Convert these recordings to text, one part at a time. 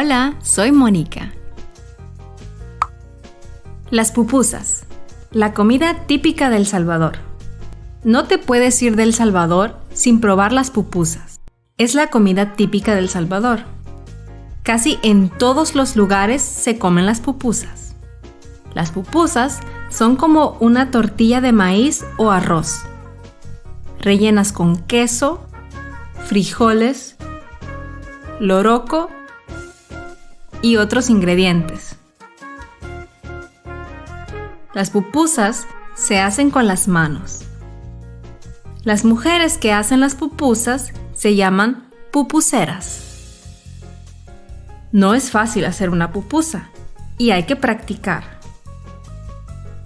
Hola, soy Mónica. Las pupusas, la comida típica de El Salvador. No te puedes ir de El Salvador sin probar las pupusas. Es la comida típica de El Salvador. Casi en todos los lugares se comen las pupusas. Las pupusas son como una tortilla de maíz o arroz, rellenas con queso, frijoles, loroco y otros ingredientes. Las pupusas se hacen con las manos. Las mujeres que hacen las pupusas se llaman pupuseras. No es fácil hacer una pupusa y hay que practicar.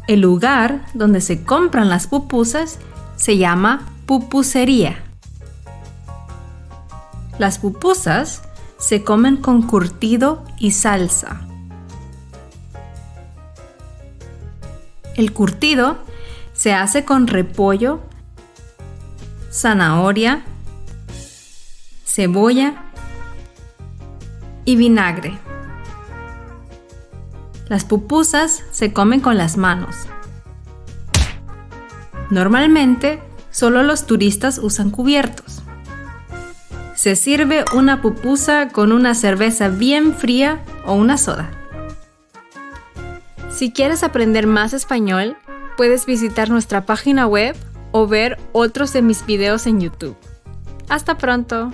El lugar donde se compran las pupusas se llama pupusería. Las pupusas se comen con curtido y salsa. El curtido se hace con repollo, zanahoria, cebolla y vinagre. Las pupusas se comen con las manos. Normalmente, solo los turistas usan cubiertos. Se sirve una pupusa con una cerveza bien fría o una soda. Si quieres aprender más español, puedes visitar nuestra página web o ver otros de mis videos en YouTube. ¡Hasta pronto!